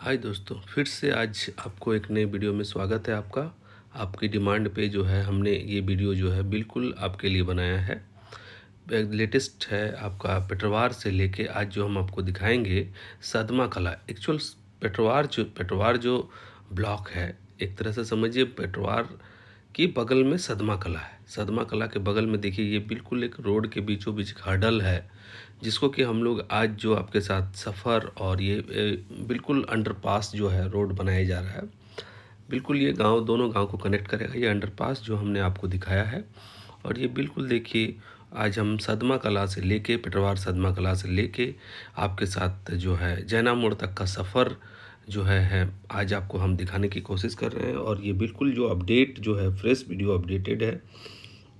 हाय दोस्तों, फिर से आज आपको एक नए वीडियो में स्वागत है आपका। आपकी डिमांड पे जो है हमने ये वीडियो जो है बिल्कुल आपके लिए बनाया है। लेटेस्ट है आपका पेटरवार से लेके आज जो हम आपको दिखाएंगे सदमा कला। एक्चुअल पेटरवार जो ब्लॉक है, एक तरह से समझिए पेटरवार के बगल में सदमा कला है। सदमा कला के बगल में देखिए ये बिल्कुल एक रोड के बीचों बीच हर्डल है, जिसको कि हम लोग आज जो आपके साथ सफ़र और ये बिल्कुल अंडरपास जो है रोड बनाया जा रहा है। बिल्कुल ये गांव दोनों गांव को कनेक्ट करेगा ये अंडरपास जो हमने आपको दिखाया है। और ये बिल्कुल देखिए आज हम सदमा कला से लेके पेटरवार सदमा कला से लेके आपके साथ जो है जैना मोड़ तक का सफ़र जो है आज आपको हम दिखाने की कोशिश कर रहे हैं। और ये बिल्कुल जो अपडेट जो है फ्रेश वीडियो अपडेटेड है,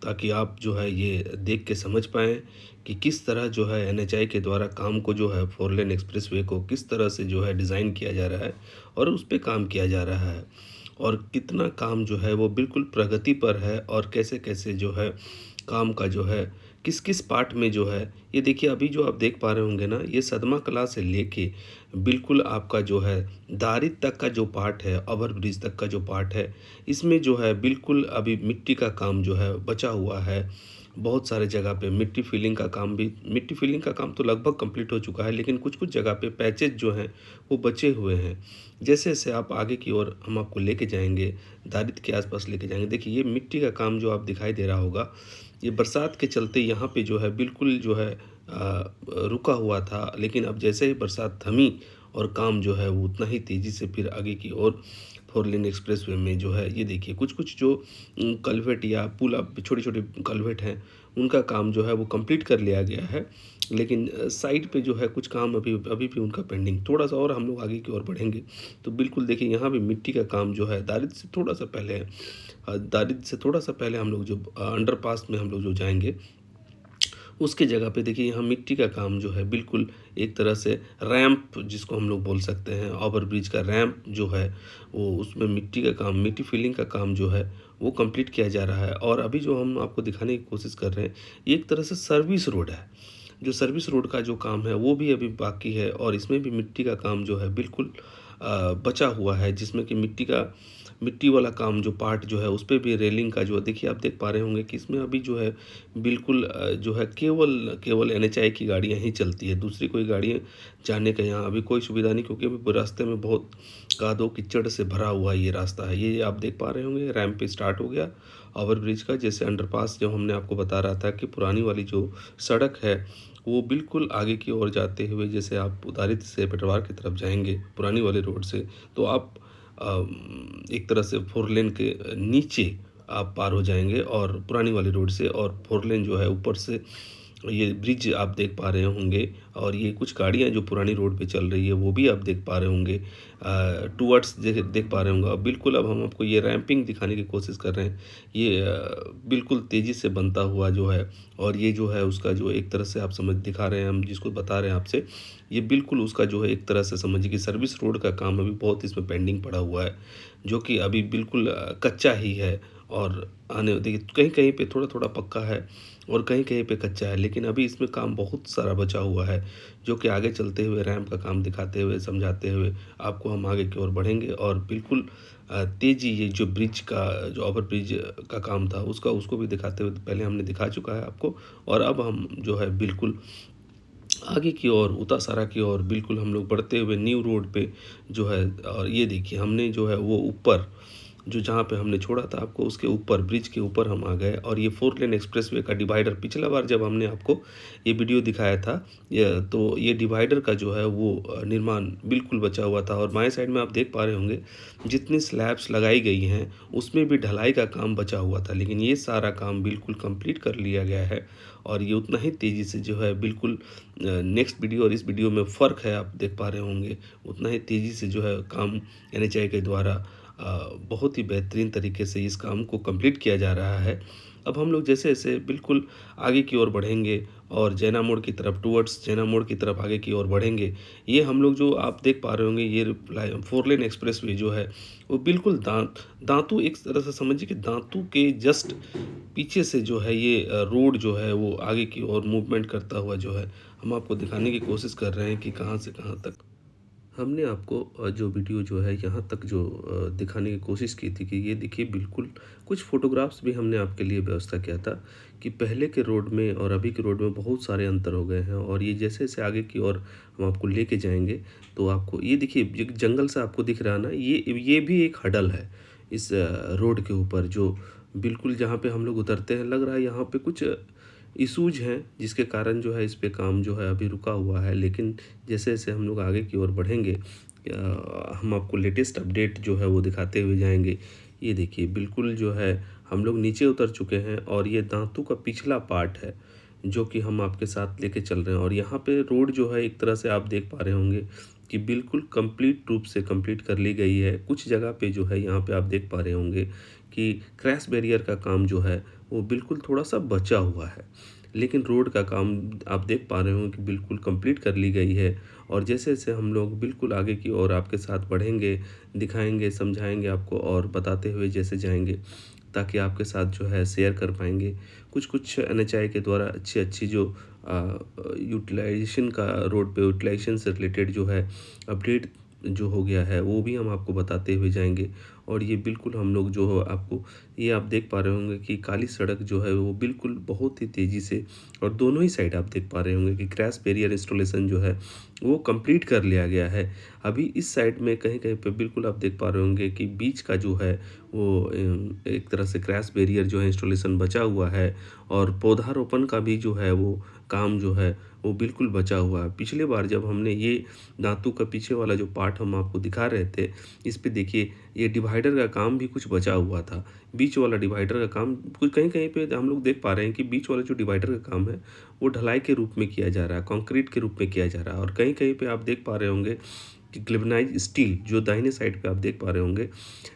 ताकि आप जो है ये देख के समझ पाएँ कि किस तरह जो है एनएचआई के द्वारा काम को जो है 4 लेन एक्सप्रेसवे को किस तरह से जो है डिज़ाइन किया जा रहा है और उस पे काम किया जा रहा है, और कितना काम जो है वो बिल्कुल प्रगति पर है, और कैसे-कैसे जो है काम का जो है किस-किस पार्ट में जो है ये देखिए। अभी जो आप देख पा रहे होंगे ना, ये सदमा कला से लेके बिल्कुल आपका जो है दारिद तक का जो पार्ट है, ओवर ब्रिज तक का जो पार्ट है, इसमें जो है बिल्कुल अभी मिट्टी का काम जो है बचा हुआ है। बहुत सारे जगह पे मिट्टी फिलिंग का काम तो लगभग कंप्लीट हो चुका है, लेकिन कुछ-कुछ जगह पे पैचेज़ जो हैं वो बचे हुए हैं। जैसे-जैसे आप आगे की ओर हम आपको लेके जाएँगे, दारिद के आस-पास लेके जाएँगे। देखिए ये मिट्टी का काम जो आप दिखाई दे रहा होगा, ये बरसात के चलते यहाँ पे जो है बिल्कुल जो है रुका हुआ था, लेकिन अब जैसे ही बरसात थमी और काम जो है वो उतना ही तेज़ी से फिर आगे की ओर 4 लेन एक्सप्रेसवे में जो है ये देखिए कुछ-कुछ जो कल्वर्ट या पुल अप छोटे-छोटे कल्वर्ट हैं, उनका काम जो है वो कंप्लीट कर लिया गया है। लेकिन साइड पे जो है कुछ काम अभी अभी भी उनका पेंडिंग। थोड़ा-सा और हम लोग आगे की ओर बढ़ेंगे तो बिल्कुल देखिए यहाँ भी मिट्टी का काम जो है दारिद से थोड़ा-सा पहले है। दारिद से थोड़ा-सा पहले हम लोग जो अंडरपास में हम लोग जो जाएँगे, उसकी जगह पे देखिए यहाँ मिट्टी का काम जो है बिल्कुल एक तरह से रैंप जिसको हम लोग बोल सकते हैं, ओवर ब्रिज का रैंप जो है वो उसमें मिट्टी का काम, मिट्टी फिलिंग का काम जो है वो कंप्लीट किया जा रहा है। और अभी जो हम आपको दिखाने की कोशिश कर रहे हैं, ये एक तरह से सर्विस रोड है। जो सर्विस रोड का जो काम है वो भी अभी बाकी है, और इसमें भी मिट्टी का काम जो है बिल्कुल बचा हुआ है, जिसमें कि मिट्टी वाला काम जो पार्ट जो है उस पे भी रेलिंग का जो देखिए आप देख पा रहे होंगे कि इसमें अभी जो है बिल्कुल जो है केवल केवल एनएचआई की गाड़ियाँ ही चलती है। दूसरी कोई गाड़ियाँ जाने का यहाँ अभी कोई सुविधा नहीं, क्योंकि अभी रास्ते में बहुत कादो कीचड़ से भरा हुआ ये रास्ता है। ये आप देख पा रहे होंगे रैंप पे स्टार्ट हो गया ओवर ब्रिज का। जैसे अंडरपास जो हमने आपको बता रहा था कि पुरानी वाली जो सड़क है वो बिल्कुल आगे की ओर जाते हुए, जैसे आप दारिद से पेटरवार की तरफ जाएँगे पुरानी वाली रोड से, तो आप एक तरह से 4 लेन के नीचे आप पार हो जाएँगे, और पुरानी वाली रोड से, और 4 लेन जो है ऊपर से ये ब्रिज आप देख पा रहे होंगे। और ये कुछ गाड़ियाँ जो पुरानी रोड पे चल रही है वो भी आप देख पा रहे होंगे, टुवर्ड्स देख पा रहे होंगे। अब बिल्कुल अब हम आपको ये रैंपिंग दिखाने की कोशिश कर रहे हैं। ये बिल्कुल तेज़ी से बनता हुआ जो है, और ये जो है उसका जो एक तरह से आप समझ दिखा रहे हैं, हम जिसको बता रहे हैं आपसे, ये बिल्कुल उसका जो है एक तरह से समझिए कि सर्विस रोड का काम अभी बहुत इसमें पेंडिंग पड़ा हुआ है, जो कि अभी बिल्कुल कच्चा ही है। और आने देखिए कहीं-कहीं पे थोड़ा-थोड़ा पक्का है और कहीं-कहीं पे कच्चा है, लेकिन अभी इसमें काम बहुत सारा बचा हुआ है, जो कि आगे चलते हुए रैंप का काम दिखाते हुए, समझाते हुए आपको हम आगे की ओर बढ़ेंगे। और बिल्कुल तेज़ी ये जो ब्रिज का जो ओवर ब्रिज का काम था उसको भी दिखाते हुए पहले हमने दिखा चुका है आपको। और अब हम जो है बिल्कुल आगे की ओर उतासारा की ओर बिल्कुल हम लोग बढ़ते हुए न्यू रोड पे जो है, और ये देखिए हमने जो है वो ऊपर जो जहाँ पे हमने छोड़ा था आपको उसके ऊपर ब्रिज के ऊपर हम आ गए। और ये 4 लेन एक्सप्रेसवे का डिवाइडर पिछला बार जब हमने आपको ये वीडियो दिखाया था, तो ये डिवाइडर का जो है वो निर्माण बिल्कुल बचा हुआ था। और बाएं साइड में आप देख पा रहे होंगे जितनी स्लैब्स लगाई गई हैं उसमें भी ढलाई का काम बचा हुआ था, लेकिन ये सारा काम बिल्कुल कंप्लीट कर लिया गया है। और ये उतना ही तेज़ी से जो है बिल्कुल नेक्स्ट वीडियो और इस वीडियो में फ़र्क है, आप देख पा रहे होंगे उतना ही तेज़ी से जो है काम एनएचआई के द्वारा बहुत ही बेहतरीन तरीके से इस काम को कंप्लीट किया जा रहा है। अब हम लोग जैसे-जैसे बिल्कुल आगे की ओर बढ़ेंगे और जैना मोड़ की तरफ टुवर्ड्स जैना मोड़ की तरफ आगे की ओर बढ़ेंगे, ये हम लोग जो आप देख पा रहे होंगे ये 4 लेन एक्सप्रेसवे जो है वो बिल्कुल दांतू एक तरह से समझिए कि दांतू के जस्ट पीछे से जो है ये रोड जो है वो आगे की ओर मूवमेंट करता हुआ जो है हम आपको दिखाने की कोशिश कर रहे हैं कि कहाँ से कहाँ तक। हमने आपको जो वीडियो जो है यहाँ तक जो दिखाने की कोशिश की थी कि ये देखिए बिल्कुल कुछ फ़ोटोग्राफ्स भी हमने आपके लिए व्यवस्था किया था कि पहले के रोड में और अभी के रोड में बहुत सारे अंतर हो गए हैं और ये जैसे-जैसे आगे की ओर हम आपको लेके जाएँगे, तो आपको ये देखिए एक जंगल सा आपको दिख रहा है ना, ये भी एक हडल है इस रोड के ऊपर जो बिल्कुल जहाँ पे हम लोग उतरते हैं, लग रहा है यहाँ पे कुछ इश्यूज़ हैं जिसके कारण जो है इस पे काम जो है अभी रुका हुआ है। लेकिन जैसे-जैसे हम लोग आगे की ओर बढ़ेंगे हम आपको लेटेस्ट अपडेट जो है वो दिखाते हुए जाएँगे। ये देखिए बिल्कुल जो है हम लोग नीचे उतर चुके हैं और ये दांतू का पिछला पार्ट है, जो कि हम आपके साथ लेके चल रहे हैं और यहाँ पे रोड जो है एक तरह से आप देख पा रहे होंगे कि बिल्कुल कंप्लीट रूप से कंप्लीट कर ली गई है। कुछ जगह पे जो है यहाँ पे आप देख पा रहे होंगे कि क्रैश बैरियर का काम जो है वो बिल्कुल थोड़ा-सा बचा हुआ है। लेकिन रोड का काम आप देख पा रहे हो कि बिल्कुल कंप्लीट कर ली गई है और जैसे-जैसे हम लोग बिल्कुल आगे की ओर आपके साथ बढ़ेंगे, दिखाएँगे, समझाएँगे आपको और बताते हुए जैसे जाएँगे, ताकि आपके साथ जो है शेयर कर पाएँगे। कुछ-कुछ एनएचआई के द्वारा अच्छी-अच्छी जो यूटिलाइज़ेशन का रोड पे यूटिलाइज़ेशन से रिलेटेड जो है अपडेट जो हो गया है, वो भी हम आपको बताते हुए जाएँगे। और ये बिल्कुल हम लोग जो है आपको ये आप देख पा रहे होंगे कि काली सड़क जो है वो बिल्कुल बहुत ही तेज़ी से और दोनों ही साइड आप देख पा रहे होंगे कि क्रैश बैरियर इंस्टॉलेशन जो है वो कंप्लीट कर लिया गया है। अभी इस साइड में कहीं-कहीं पे बिल्कुल आप देख पा रहे होंगे कि बीच का जो है वो एक तरह से क्रैश बैरियर जो है इंस्टॉलेशन बचा हुआ है और पौधारोपण का भी जो है वो काम जो है वो बिल्कुल बचा हुआ है। पिछली बार जब हमने ये दांतों का पीछे वाला जो पार्ट हम आपको दिखा रहे थे, इस पे देखिए ये डिवाइडर का काम भी कुछ बचा हुआ था। बीच वाला डिवाइडर का काम कुछ कहीं-कहीं पे हम लोग देख पा रहे हैं कि बीच वाला जो डिवाइडर का काम है, वो ढलाई के रूप में किया जा रहा है, कंक्रीट के रूप में किया जा रहा है और कहीं-कहीं पे आप देख पा रहे होंगे कि गैल्वेनाइज्ड स्टील जो दाहिने साइड पे आप देख पा रहे होंगे,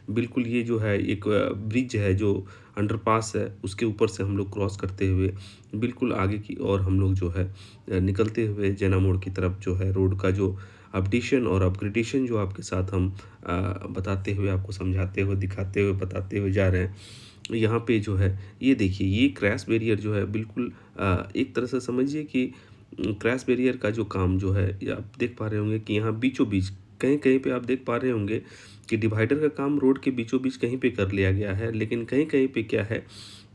बिल्कुल ये जो है एक ब्रिज है जो अंडरपास है, उसके ऊपर से हम लोग क्रॉस करते हुए बिल्कुल आगे की ओर हम लोग जो है निकलते हुए जैना मोड़ की तरफ जो है रोड का जो अपडेशन और अपग्रेडेशन जो आपके साथ हम बताते हुए, आपको समझाते हुए, दिखाते हुए, बताते हुए जा रहे हैं। यहाँ पे जो है ये देखिए ये क्रैश बैरियर जो है बिल्कुल एक तरह से समझिए कि क्रैश बैरियर का जो काम जो है ये आप देख पा रहे होंगे कि यहाँ बीचों-बीच कहीं-कहीं पे आप देख पा रहे होंगे कि डिवाइडर का काम रोड के बीचों-बीच कहीं पे कर लिया गया है, लेकिन कहीं-कहीं पे क्या है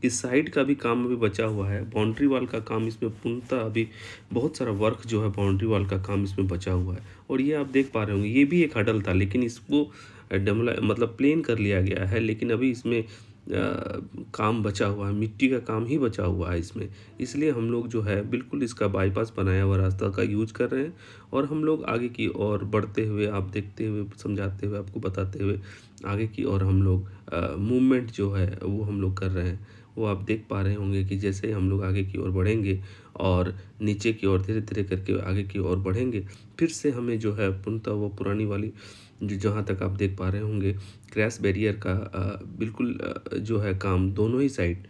कि साइड का भी काम अभी बचा हुआ है। बाउंड्री वॉल का काम इसमें पूर्णतः अभी बहुत सारा वर्क जो है बाउंड्री वॉल का काम इसमें बचा हुआ है और ये आप देख पा रहे होंगे ये भी एक हडल था लेकिन इसको डमला मतलब प्लेन कर लिया गया है लेकिन अभी इसमें काम बचा हुआ है, मिट्टी का काम ही बचा हुआ है इसमें। इसलिए हम लोग जो है बिल्कुल इसका बाईपास बनाया हुआ रास्ता का यूज़ कर रहे हैं और हम लोग आगे की ओर बढ़ते हुए, आप देखते हुए, समझाते हुए, आपको बताते हुए आगे की ओर हम लोग मूवमेंट जो है वो हम लोग कर रहे हैं। वो आप देख पा रहे होंगे कि जैसे हम लोग आगे की ओर बढ़ेंगे और नीचे की ओर धीरे-धीरे करके आगे की ओर बढ़ेंगे, फिर से हमें जो है पूर्णतः वो पुरानी वाली जो जहाँ तक आप देख पा रहे होंगे क्रैश बैरियर का बिल्कुल जो है काम दोनों ही साइड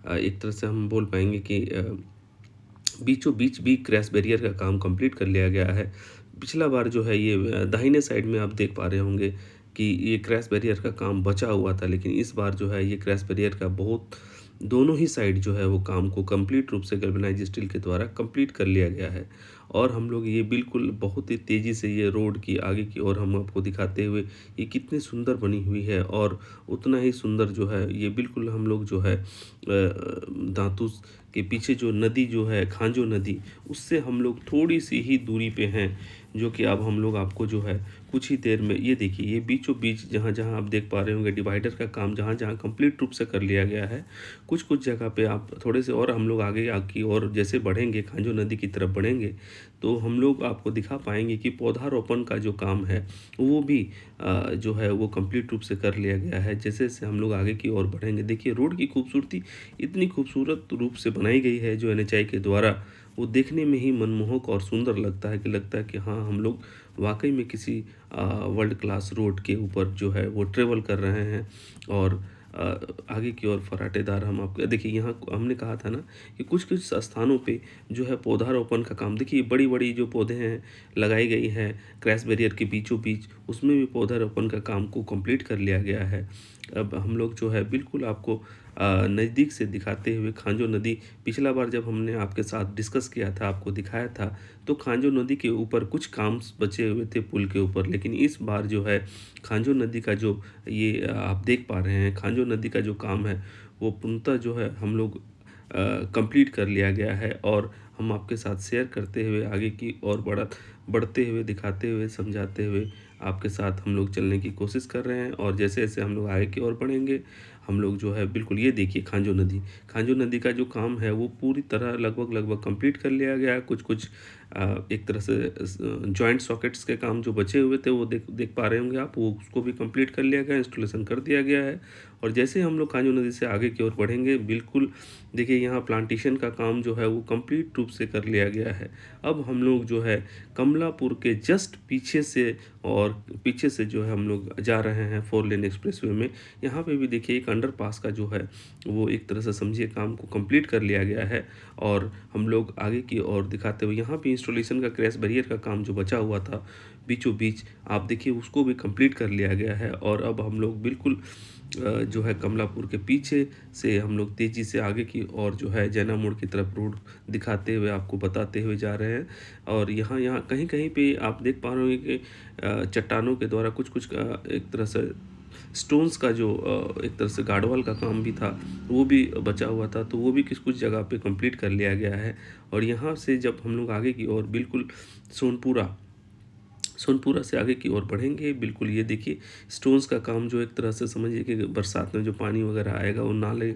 एक तरह से हम बोल पाएँगे कि बीचों बीच भी क्रैश बैरियर का काम कंप्लीट कर लिया गया है। पिछला बार जो है ये दाहिने साइड में आप देख पा रहे होंगे कि ये क्रैश बैरियर का काम बचा हुआ था, लेकिन इस बार जो है ये क्रैश बैरियर का बहुत दोनों ही साइड जो है वो काम को कंप्लीट रूप से गैल्वेनाइज्ड स्टील के द्वारा कंप्लीट कर लिया गया है। और हम लोग ये बिल्कुल बहुत ही तेज़ी से ये रोड की आगे की ओर हम आपको दिखाते हुए ये कितनी सुंदर बनी हुई है और उतना ही सुंदर जो है ये बिल्कुल हम लोग जो है दांतू के पीछे जो नदी जो है खांजो नदी, उससे हम लोग थोड़ी-सी ही दूरी पे हैं, जो कि अब हम लोग आपको जो है कुछ ही देर में ये देखिए ये बीचों-बीच जहाँ-जहाँ आप देख पा रहे होंगे डिवाइडर का काम जहाँ-जहाँ कंप्लीट रूप से कर लिया गया है। कुछ-कुछ जगह पे आप थोड़े से और हम लोग आगे की ओर जैसे बढ़ेंगे, खांजो नदी की तरफ बढ़ेंगे, तो हम लोग आपको दिखा पाएँगे कि पौधारोपण का जो काम है, वो भी जो है वो कंप्लीट रूप से कर लिया गया है। जैसे-जैसे हम लोग आगे की ओर बढ़ेंगे, देखिए रोड की खूबसूरती इतनी खूबसूरत रूप से बनाई गई है जो एनएचआई के द्वारा, वो देखने में ही मनमोहक और सुंदर लगता है कि हाँ, हम लोग वाक़ई में किसी वर्ल्ड क्लास रोड के ऊपर जो है वो ट्रैवल कर रहे हैं और आगे की ओर फर्राटेदार हम आपको देखिए यहाँ हमने कहा था ना कि कुछ-कुछ स्थानों पे जो है पौधारोपण का काम देखिए बड़ी-बड़ी जो पौधे हैं, लगाई गई हैं क्रैश बैरियर के बीचों-बीच, उसमें भी पौधारोपण का काम को कंप्लीट कर लिया गया है। अब हम लोग जो है बिल्कुल आपको नज़दीक से दिखाते हुए खांजो नदी, पिछला बार जब हमने आपके साथ डिस्कस किया था, आपको दिखाया था, तो खांजो नदी के ऊपर कुछ काम बचे हुए थे पुल के ऊपर। लेकिन इस बार जो है खांजो नदी का जो ये आप देख पा रहे हैं, खांजो नदी का जो काम है वो पूर्णतः जो है हम लोग कंप्लीट कर लिया गया है, और हम आपके साथ शेयर करते हुए आगे की ओर बढ़ते हुए, दिखाते हुए, समझाते हुए आपके साथ हम लोग चलने की कोशिश कर रहे हैं। और जैसे-जैसे हम लोग आगे की ओर बढ़ेंगे, हम लोग जो है बिल्कुल ये देखिए खांजो नदी का जो काम है वो पूरी तरह लगभग कंप्लीट कर लिया गया है। कुछ-कुछ एक तरह से जॉइंट सॉकेट्स के काम जो बचे हुए थे वो देख देख पा रहे होंगे आप, वो उसको भी कंप्लीट कर लिया गया है, इंस्टॉलेशन कर दिया गया है। और जैसे हम लोग खांजो नदी से आगे की ओर बढ़ेंगे, बिल्कुल देखिए यहाँ प्लांटेशन का काम जो है वो कंप्लीट रूप से कर लिया गया है। अब हम लोग जो है कमलापुर के जस्ट पीछे से जो है हम लोग जा रहे हैं 4 लेन एक्सप्रेसवे में। यहाँ पे भी देखिए एक अंडरपास का जो है वो एक तरह से समझिए काम को कंप्लीट कर लिया गया है, और हम लोग आगे की ओर दिखाते हुए यहाँ पे इंस्टॉलेशन का क्रैश बैरियर का काम जो बचा हुआ था बीचों बीच, आप देखिए उसको भी कंप्लीट कर लिया गया है। और अब हम लोग बिल्कुल जो है कमलापुर के पीछे से हम लोग तेज़ी से आगे की ओर जो है जैना मोड़ की तरफ रोड दिखाते हुए आपको बताते हुए जा रहे हैं। और यहाँ यहाँ कहीं-कहीं पे आप देख पा रहे होंगे कि चट्टानों के द्वारा कुछ-कुछ एक तरह से स्टोन्स का जो एक तरह से गार्डवाल का काम भी था, वो भी बचा हुआ था, तो वो भी कुछ-कुछ जगह पे कंप्लीट कर लिया गया है। और यहाँ से जब हम लोग आगे की ओर बिल्कुल सोनपुरा सोनपुरा से आगे की ओर बढ़ेंगे, बिल्कुल ये देखिए स्टोन्स का काम जो एक तरह से समझिए कि बरसात में जो पानी वगैरह आएगा वो नाले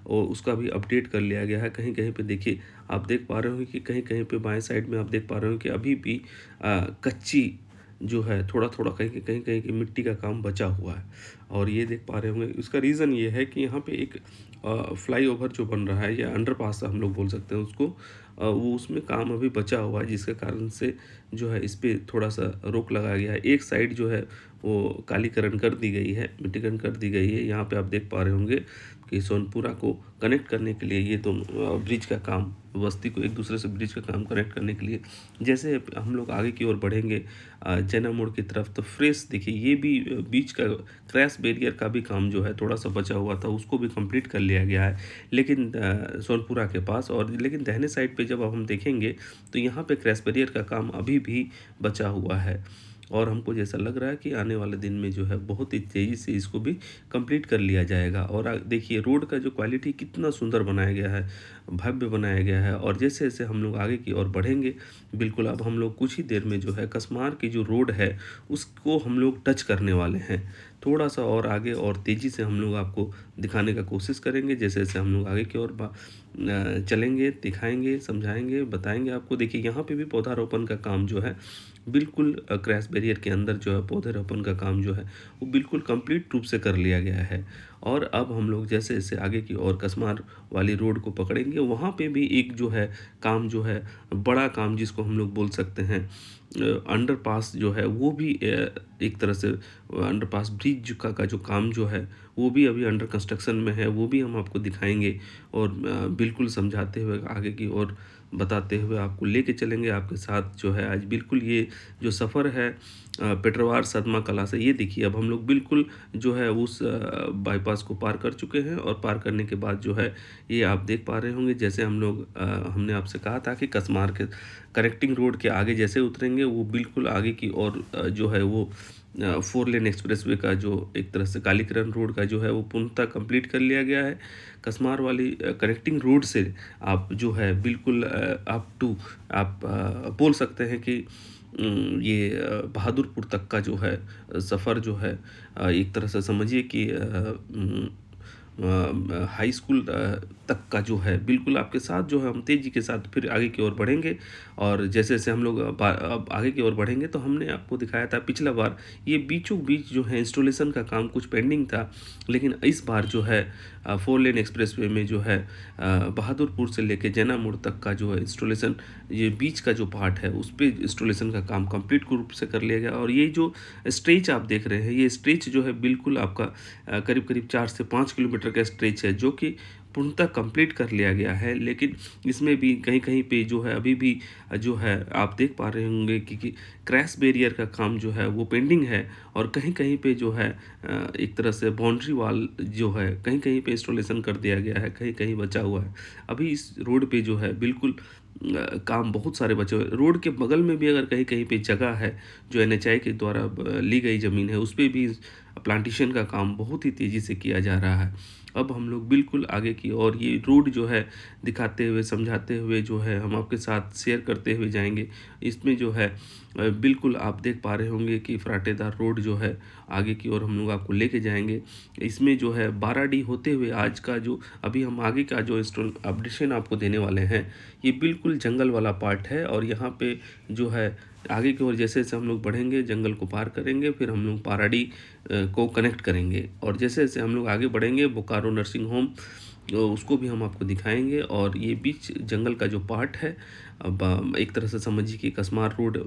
और उसका भी अपडेट कर लिया गया है। कहीं-कहीं पे देखिए आप देख पा रहे होंगे कि कहीं-कहीं पे बाएँ साइड में आप देख पा रहे हो कि अभी भी कच्ची जो है थोड़ा-थोड़ा कहीं-कहीं की मिट्टी का काम बचा हुआ है। और ये देख पा रहे होंगे उसका रीज़न ये है कि यहाँ पे एक फ्लाईओवर जो बन रहा है या अंडरपास हम लोग बोल सकते हैं उसको, वो उसमें काम अभी बचा हुआ है, जिसके कारण से जो है इस पे थोड़ा-सा रोक लगाया गया है। एक साइड जो है वो कालीकरण कर दी गई है, मिट्टीकरण कर दी गई है। यहाँ पे आप देख पा रहे होंगे कि सोनपुरा को कनेक्ट करने के लिए ये दोनों ब्रिज का काम, बस्ती को एक दूसरे से ब्रिज का काम कनेक्ट करने के लिए जैसे हम लोग आगे की ओर बढ़ेंगे जैना मोड़ की तरफ, तो फ्रेश देखिए ये भी बीच का क्रैश बैरियर का भी काम जो है थोड़ा-सा बचा हुआ था, उसको भी कंप्लीट कर लिया गया है। लेकिन सोनपुरा के पास, और लेकिन दाहिने साइड पे जब हम देखेंगे तो यहाँ पे क्रैश बैरियर का काम अभी भी बचा हुआ है। और हमको जैसा लग रहा है कि आने वाले दिन में जो है बहुत ही तेज़ी से इसको भी कंप्लीट कर लिया जाएगा। और देखिए रोड का जो क्वालिटी कितना सुंदर बनाया गया है, भव्य बनाया गया है। और जैसे-जैसे हम लोग आगे की ओर बढ़ेंगे, बिल्कुल अब हम लोग कुछ ही देर में जो है कसमार की जो रोड है, उसको हम लोग टच करने वाले हैं। थोड़ा-सा और आगे और तेज़ी से हम लोग आपको दिखाने का कोशिश करेंगे, जैसे-जैसे हम लोग आगे की ओर चलेंगे, दिखाएँगे, समझाएँगे, बताएँगे आपको। देखिए यहाँ पे भी पौधारोपण का काम जो है बिल्कुल क्रैश बैरियर के अंदर जो है पौधरोपण का काम जो है वो बिल्कुल कंप्लीट रूप से कर लिया गया है। और अब हम लोग जैसे-जैसे आगे की ओर कसमार वाली रोड को पकड़ेंगे, वहाँ पे भी एक जो है काम जो है, बड़ा काम जिसको हम लोग बोल सकते हैं अंडरपास जो है वो भी एक तरह से अंडरपास ब्रिज का जो काम जो है वो भी अभी अंडर कंस्ट्रक्शन में है, वो भी हम आपको दिखाएँगे। और बिल्कुल समझाते हुए आगे की ओर बताते हुए आपको लेके चलेंगे आपके साथ जो है। आज बिल्कुल ये जो सफ़र है पेटरवार सदमा कला से, ये देखिए अब हम लोग बिल्कुल जो है उस बाईपास को पार कर चुके हैं। और पार करने के बाद जो है ये आप देख पा रहे होंगे, जैसे हम लोग हमने आपसे कहा था कि कसमार के कनेक्टिंग रोड के आगे जैसे उतरेंगे, वो बिल्कुल आगे की ओर जो है वो 4 लेन एक्सप्रेसवे का जो एक तरह से कालीकरण रोड का जो है वो पूर्णतः कंप्लीट कर लिया गया है। कसमार वाली कनेक्टिंग रोड से आप जो है बिल्कुल अप टू आप बोल सकते हैं कि ये बहादुरपुर तक का जो है सफ़र जो है एक तरह से समझिए कि हाई स्कूल तक का जो है बिल्कुल आपके साथ जो है हम तेज़ी के साथ फिर आगे की ओर बढ़ेंगे। और जैसे-जैसे हम लोग अब आगे की ओर बढ़ेंगे तो हमने आपको दिखाया था पिछला बार ये बीचों बीच जो है इंस्टॉलेशन का काम कुछ पेंडिंग था, लेकिन इस बार जो है 4 लेन एक्सप्रेसवे में जो है बहादुरपुर से लेके जैना मोड़ तक का जो है इंस्टॉलेशन, ये बीच का जो पार्ट है उस पे इंस्टॉलेशन का काम कंप्लीट रूप से कर लिया गया। और ये जो स्ट्रेच आप देख रहे हैं, ये स्ट्रेच जो है बिल्कुल आपका करीब-करीब 4 से 5 किलोमीटर का स्ट्रेच है, जो कि पूर्णतः कंप्लीट कर लिया गया है, लेकिन इसमें भी कहीं-कहीं पे जो है अभी भी जो है आप देख पा रहे होंगे कि क्रैश बैरियर का काम जो है वो पेंडिंग है, और कहीं-कहीं पे जो है एक तरह से बाउंड्री वॉल जो है कहीं-कहीं पे इंस्टॉलेशन कर दिया गया है, कहीं-कहीं बचा हुआ है। अभी इस रोड पे जो है बिल्कुल काम बहुत सारे बचे हुए हैं। रोड के बगल में भी अगर कहीं-कहीं पे जगह है, जो एनएचआई के द्वारा ली गई ज़मीन है, उस पे भी प्लांटेशन का काम बहुत ही तेज़ी से किया जा रहा है। अब हम लोग बिल्कुल आगे की ओर ये रोड जो है दिखाते हुए, समझाते हुए जो है हम आपके साथ शेयर करते हुए जाएँगे। इसमें जो है बिल्कुल आप देख पा रहे होंगे कि फराटेदार रोड जो है आगे की ओर हम लोग आपको लेके जाएँगे। इसमें जो है बाराडी होते हुए आज का जो अभी हम आगे का जो अपडेशन आपको देने वाले हैं, ये बिल्कुल जंगल वाला पार्ट है, और यहाँ पे जो है आगे की ओर जैसे-जैसे हम लोग बढ़ेंगे, जंगल को पार करेंगे, फिर हम लोग पाराडी को कनेक्ट करेंगे, और जैसे-जैसे हम लोग आगे बढ़ेंगे बोकारो नर्सिंग होम उसको भी हम आपको दिखाएँगे। और ये बीच जंगल का जो पार्ट है, अब एक तरह से समझिए कि कसमार रोड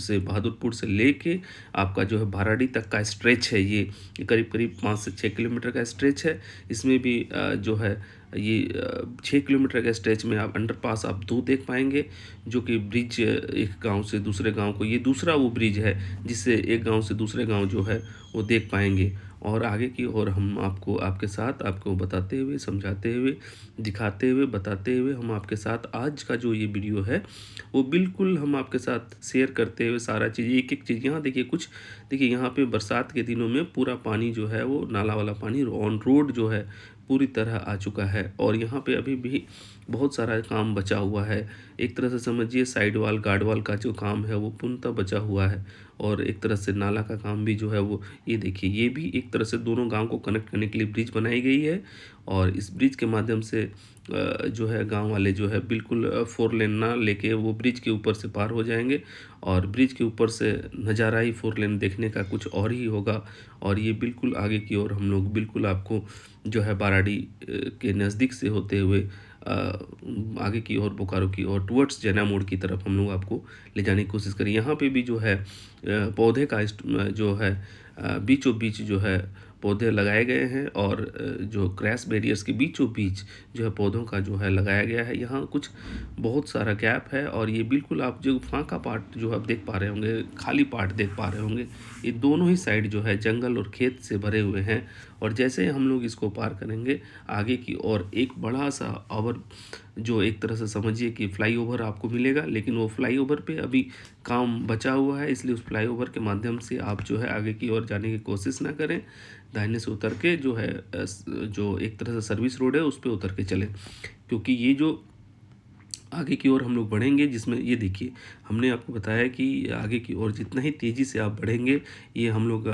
से बहादुरपुर से लेके आपका जो है बाराडी तक का स्ट्रेच है, ये करीब-करीब 5 से 6 किलोमीटर का स्ट्रेच है। इसमें भी जो है ये 6 किलोमीटर के स्ट्रेच में आप अंडरपास आप 2 देख पाएँगे, जो कि ब्रिज एक गाँव से दूसरे गाँव को, ये दूसरा वो ब्रिज है जिससे एक गाँव से दूसरे गाँव जो है वो देख पाएँगे। और आगे की ओर हम आपको आपके साथ आपको बताते हुए, समझाते हुए, दिखाते हुए, बताते हुए हम आपके साथ आज का जो ये वीडियो है, वो बिल्कुल हम आपके साथ शेयर करते हुए सारा चीज़, एक-एक चीज़ यहाँ देखिए देखिए यहाँ पे बरसात के दिनों में पूरा पानी जो है वो नाला वाला पानी ऑन रोड जो है पूरी तरह आ चुका है, और यहाँ पे अभी भी बहुत सारा काम बचा हुआ है। एक तरह से समझिए साइड वॉल, गार्ड वॉल का जो काम है वो पूर्णतः बचा हुआ है, और एक तरह से नाला का काम भी जो है वो ये देखिए, ये भी एक तरह से दोनों गाँव को कनेक्ट करने के लिए ब्रिज बनाई गई है, और इस ब्रिज के माध्यम से जो है गाँव वाले जो है बिल्कुल 4 लेन ना लेके वो ब्रिज के ऊपर से पार हो जाएँगे, और ब्रिज के ऊपर से नज़ारा ही 4 लेन देखने का कुछ और ही होगा। और ये बिल्कुल आगे की ओर हम लोग बिल्कुल आपको जो है बाराडी के नज़दीक से होते हुए आगे की ओर बोकारो की ओर टुवर्ड्स जैना मोड़ की तरफ हम लोग आपको ले जाने की कोशिश करें। यहाँ पे भी जो है पौधे का जो है बीचों बीच जो है पौधे लगाए गए हैं, और जो क्रैश बैरियर्स के बीचों बीच जो है पौधों का जो है लगाया गया है। यहाँ कुछ बहुत सारा गैप है, और ये बिल्कुल आप जो फाँका पार्ट जो आप देख पा रहे होंगे, खाली पार्ट देख पा रहे होंगे, ये दोनों ही साइड जो है जंगल और खेत से भरे हुए हैं। और जैसे हम लोग इसको पार करेंगे आगे की ओर एक बड़ा सा ओवर, जो एक तरह से समझिए कि फ्लाईओवर आपको मिलेगा, लेकिन वो फ्लाईओवर पे अभी काम बचा हुआ है, इसलिए उस फ्लाईओवर के माध्यम से आप जो है आगे की ओर जाने की कोशिश ना करें। दाहिने से उतर के जो है जो एक तरह से सर्विस रोड है उस पे उतर के चलें, क्योंकि ये जो आगे की ओर हम लोग बढ़ेंगे, जिसमें ये देखिए हमने आपको बताया कि आगे की ओर जितना ही तेज़ी से आप बढ़ेंगे, ये हम लोग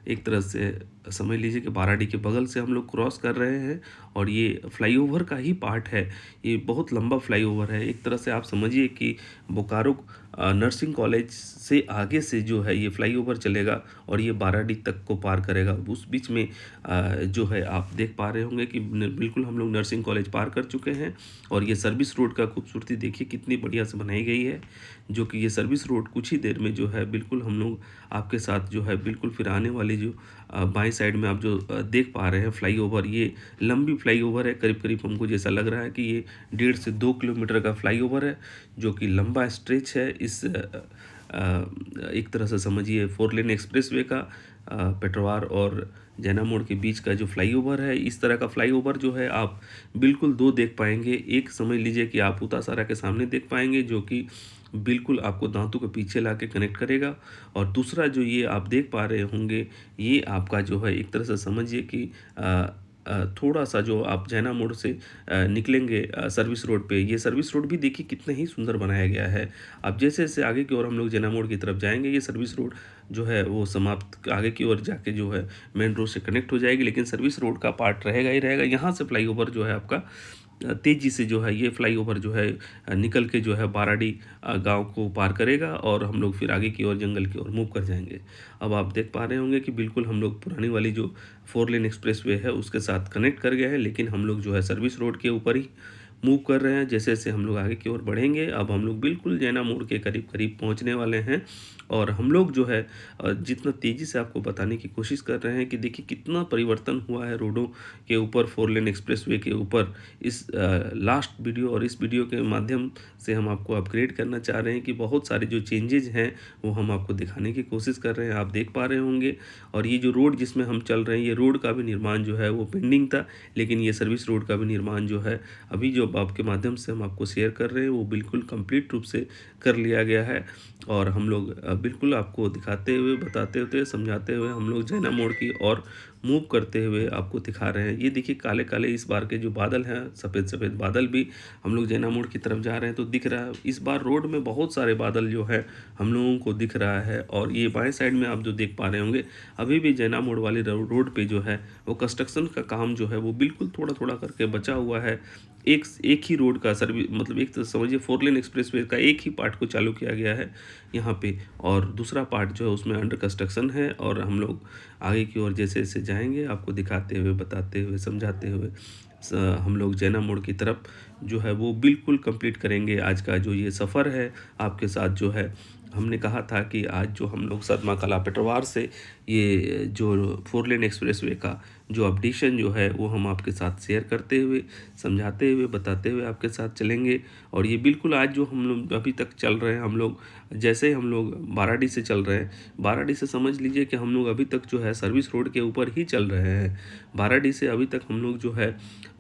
एक तरह से समझ लीजिए कि बाराडी के बगल से हम लोग क्रॉस कर रहे हैं, और ये फ्लाईओवर का ही पार्ट है। ये बहुत लंबा फ्लाईओवर है, एक तरह से आप समझिए कि बोकारो नर्सिंग कॉलेज से आगे से जो है ये फ्लाईओवर चलेगा, और ये बाराडी तक को पार करेगा। उस बीच में जो है आप देख पा रहे होंगे कि बिल्कुल हम लोग नर्सिंग कॉलेज पार कर चुके हैं, और ये सर्विस रोड का खूबसूरती देखिए कितनी बढ़िया से बनाई गई है, जो कि ये सर्विस रोड कुछ ही देर में जो है बिल्कुल हम लोग आपके साथ जो है बिल्कुल फिर आने वाली जो बाएं साइड में आप जो देख पा रहे हैं फ्लाईओवर, ये लंबी फ्लाईओवर है, करीब-करीब हमको जैसा लग रहा है कि ये 1.5 से 2 किलोमीटर का फ्लाईओवर है, जो कि लंबा स्ट्रेच है। इस एक तरह से समझिए 4 लेन एक्सप्रेसवे का पेटरवार और जैना मोड़ के बीच का जो फ्लाईओवर है, इस तरह का फ्लाईओवर जो है आप बिल्कुल 2 देख पाएँगे। एक समझ लीजिए कि आप उतासारा के सामने देख पाएँगे, जो कि बिल्कुल आपको दांतों के पीछे लाके कनेक्ट करेगा, और दूसरा जो ये आप देख पा रहे होंगे, ये आपका जो है एक तरह से समझिए कि थोड़ा-सा जो आप जैना मोड़ से निकलेंगे सर्विस रोड पे, ये सर्विस रोड भी देखिए कितना ही सुंदर बनाया गया है। अब जैसे-जैसे आगे की ओर हम लोग जैना मोड़ की तरफ जाएँगे, ये सर्विस रोड जो है वो समाप्त आगे की ओर जाके जो है मेन रोड से कनेक्ट हो जाएगी, लेकिन सर्विस रोड का पार्ट रहेगा ही रहेगा। यहाँ से फ्लाईओवर जो है आपका तेज़ी से जो है ये फ्लाईओवर जो है निकल के जो है बाराडी गाँव को पार करेगा, और हम लोग फिर आगे की ओर जंगल की ओर मूव कर जाएँगे। अब आप देख पा रहे होंगे कि बिल्कुल हम लोग पुरानी वाली जो 4 लेन एक्सप्रेसवे है उसके साथ कनेक्ट कर गए हैं, लेकिन हम लोग जो है सर्विस रोड के ऊपर ही मूव कर रहे हैं। जैसे जैसे हम लोग आगे की ओर बढ़ेंगे, अब हम लोग बिल्कुल जैना मोड़ के करीब करीब पहुंचने वाले हैं। और हम लोग जो है जितना तेज़ी से आपको बताने की कोशिश कर रहे हैं कि देखिए कितना परिवर्तन हुआ है रोडों के ऊपर, 4 लेन एक्सप्रेसवे के ऊपर। इस लास्ट वीडियो और इस वीडियो के माध्यम से हम आपको अपग्रेड करना चाह रहे हैं कि बहुत सारे जो चेंजेज हैं वो हम आपको दिखाने की कोशिश कर रहे हैं, आप देख पा रहे होंगे। और ये जो रोड जिसमें हम चल रहे हैं, ये रोड का भी निर्माण जो है वो पेंडिंग था, लेकिन ये सर्विस रोड का भी निर्माण जो है अभी जो आपके माध्यम से हम आपको शेयर कर रहे हैं वो बिल्कुल कंप्लीट रूप से कर लिया गया है। और हम लोग बिल्कुल आपको दिखाते हुए, बताते हुए, समझाते हुए हम लोग जैना मोड़ की और मूव करते हुए आपको दिखा रहे हैं। ये देखिए काले काले इस बार के जो बादल हैं, सफ़ेद सफ़ेद बादल भी हम लोग जैना मोड़ की तरफ जा रहे हैं तो दिख रहा है। इस बार रोड में बहुत सारे बादल जो है हम लोगों को दिख रहा है। और ये बाएं साइड में आप जो देख पा रहे होंगे, अभी भी जैना मोड़ वाली रोड पे जो है वो कंस्ट्रक्शन का काम जो है वो बिल्कुल थोड़ा थोड़ा करके बचा हुआ है। एक ही रोड का सर्विस, मतलब एक तो समझिए 4 लेन एक्सप्रेसवे का एक ही पार्ट को चालू किया गया है यहाँ पे, और दूसरा पार्ट जो है उसमें अंडर कंस्ट्रक्शन है। और हम लोग आगे की ओर जैसे जैसे जाएंगे आपको दिखाते हुए, बताते हुए, समझाते हुए हम लोग जैना मोड़ की तरफ जो है वो बिल्कुल कंप्लीट करेंगे। आज का जो ये सफ़र है आपके साथ जो है, हमने कहा था कि आज जो हम लोग सदमा कला पेटरवार से ये जो 4 लेन एक्सप्रेसवे का जो अपडेशन जो है वो हम आपके साथ शेयर करते हुए, समझाते हुए, बताते हुए आपके साथ चलेंगे। और ये बिल्कुल आज जो हम लोग अभी तक चल रहे हैं, हम लोग जैसे हम लोग बाराडी से चल रहे हैं, बाराडी से समझ लीजिए कि हम लोग अभी तक जो है सर्विस रोड के ऊपर ही चल रहे हैं। बाराडी से अभी तक हम लोग जो है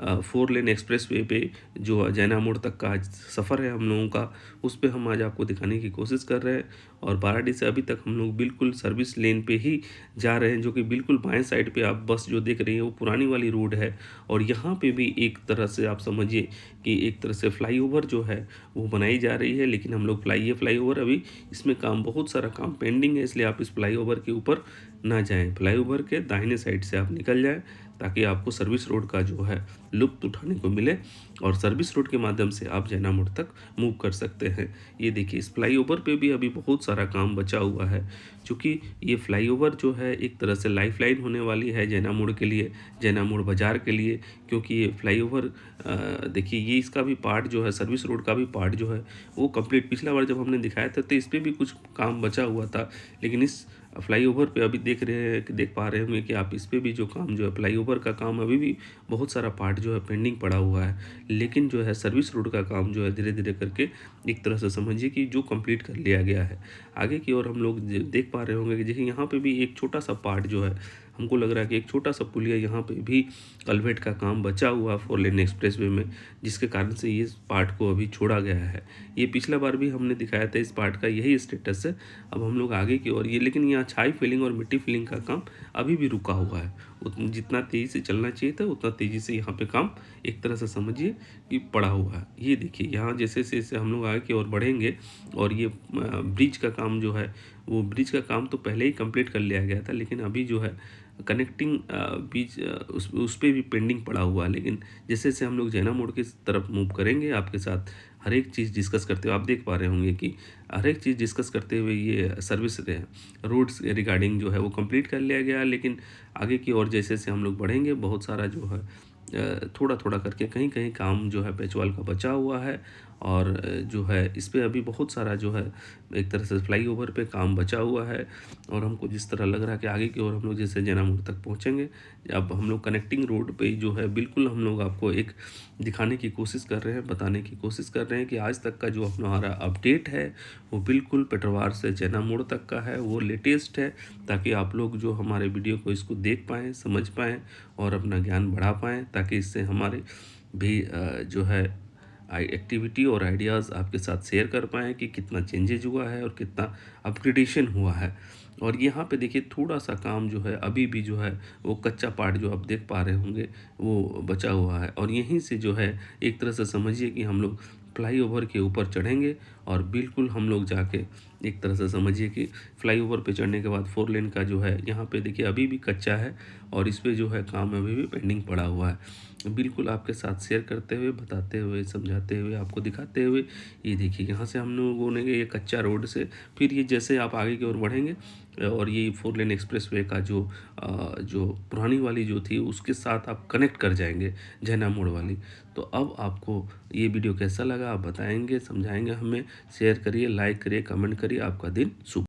4 लेन एक्सप्रेसवे पे जो जैना मोड़ तक का आज सफ़र है हम लोगों का, उस पे हम आज आपको दिखाने की कोशिश कर रहे हैं। और बाराडी से अभी तक हम लोग बिल्कुल सर्विस लेन पे ही जा रहे हैं, जो कि बिल्कुल बाएं साइड पे आप बस जो देख रही है वो पुरानी वाली रोड है। और यहाँ पे भी एक तरह से आप समझिए कि एक तरह से फ्लाईओवर जो है वो बनाई जा रही है, लेकिन हम लोग फ्लाईओवर अभी इसमें काम, बहुत सारा काम पेंडिंग है, इसलिए आप इस फ्लाईओवर के ऊपर ना जाएं। फ्लाईओवर के दाहिने साइड से आप निकल जाएं ताकि आपको सर्विस रोड का जो है लुत्फ़ उठाने को मिले और सर्विस रोड के माध्यम से आप जैना मोड़ तक मूव कर सकते हैं। ये देखिए इस फ्लाईओवर पे भी अभी बहुत सारा काम बचा हुआ है, क्योंकि ये फ्लाईओवर जो है एक तरह से लाइफलाइन होने वाली है जैना मोड़ के लिए, जैना मोड़ बाज़ार के लिए। क्योंकि ये फ्लाईओवर देखिए ये इसका भी पार्ट जो है, सर्विस रोड का भी पार्ट जो है वो कंप्लीट, पिछला बार जब हमने दिखाया था तो इस पर भी कुछ काम बचा हुआ था, लेकिन इस फ्लाईओवर पे अभी देख पा रहे होंगे कि आप इस पे भी जो काम जो है, फ्लाईओवर का काम अभी भी बहुत सारा पार्ट जो है पेंडिंग पड़ा हुआ है। लेकिन जो है सर्विस रोड का काम जो है धीरे धीरे करके एक तरह से समझिए कि जो कंप्लीट कर लिया गया है। आगे की ओर हम लोग देख पा रहे होंगे कि देखिए यहाँ पे भी एक छोटा सा पार्ट जो है, हमको लग रहा है कि एक छोटा सा पुलिया यहाँ पे भी कलवेट का काम बचा हुआ 4 लेन एक्सप्रेसवे में, जिसके कारण से ये पार्ट को अभी छोड़ा गया है। ये पिछला बार भी हमने दिखाया था, इस पार्ट का यही स्टेटस है। अब हम लोग आगे की ओर ये, लेकिन यहाँ छाई फिलिंग और मिट्टी फिलिंग का काम अभी भी रुका हुआ है। जितना तेज़ी से चलना चाहिए था उतना तेज़ी से यहाँ पे काम एक तरह से समझिए कि पड़ा हुआ है। ये देखिए यहाँ जैसे जैसे हम लोग आगे की ओर बढ़ेंगे, और ये ब्रिज का काम जो है, वो ब्रिज का काम तो पहले ही कंप्लीट कर लिया गया था, लेकिन अभी जो है कनेक्टिंग बीच उस पे भी पेंडिंग पड़ा हुआ है। लेकिन जैसे जैसे हम लोग जैना मोड़ की तरफ मूव करेंगे आपके साथ हर एक चीज़ डिस्कस करते हुए, आप देख पा रहे होंगे कि हर एक चीज़ डिस्कस करते हुए ये सर्विस रोड्स रिगार्डिंग जो है वो कंप्लीट कर लिया गया। लेकिन आगे की ओर जैसे जैसे हम लोग बढ़ेंगे, बहुत सारा जो है थोड़ा थोड़ा करके कहीं कहीं काम जो है पेचवाल का बचा हुआ है। और जो है इस पे अभी बहुत सारा जो है एक तरह से फ्लाईओवर पे काम बचा हुआ है। और हमको जिस तरह लग रहा है कि आगे की ओर हम लोग जैसे जैना मोड़ तक पहुँचेंगे, अब हम लोग कनेक्टिंग रोड पे जो है बिल्कुल हम लोग आपको एक दिखाने की कोशिश कर रहे हैं, बताने की कोशिश कर रहे हैं कि आज तक का जो हमारा अपडेट है वो बिल्कुल पेटरवार से जैना मोड़ तक का है, वो लेटेस्ट है, ताकि आप लोग जो हमारे वीडियो को इसको देख पाएँ, समझ पाएँ और अपना ज्ञान बढ़ा पाएँ, ताकि इससे हमारे भी जो है एक्टिविटी और आइडियाज़ आपके साथ शेयर कर पाएँ कि कितना चेंजेज हुआ है और कितना अपग्रेडेशन हुआ है। और यहाँ पे देखिए थोड़ा सा काम जो है अभी भी जो है वो कच्चा पार्ट जो आप देख पा रहे होंगे वो बचा हुआ है। और यहीं से जो है एक तरह से समझिए कि हम लोग फ्लाईओवर के ऊपर चढ़ेंगे और बिल्कुल हम लोग जाके एक तरह से समझिए कि फ्लाईओवर पे चढ़ने के बाद 4 लेन का जो है यहाँ पे देखिए अभी भी कच्चा है और इस पे जो है काम अभी भी पेंडिंग पड़ा हुआ है। बिल्कुल आपके साथ शेयर करते हुए, बताते हुए, समझाते हुए, आपको दिखाते हुए, ये देखिए यहाँ से हम लोगों ने ये कच्चा रोड से फिर ये जैसे आप आगे की ओर बढ़ेंगे और ये 4 लेन एक्सप्रेसवे का जो पुरानी वाली जो थी उसके साथ आप कनेक्ट कर जाएंगे झैना मोड़ वाली। तो अब आपको ये वीडियो कैसा लगा आप बताएंगे, समझाएंगे हमें। शेयर करिए, लाइक करिए, कमेंट करिए। आपका दिन शुभ।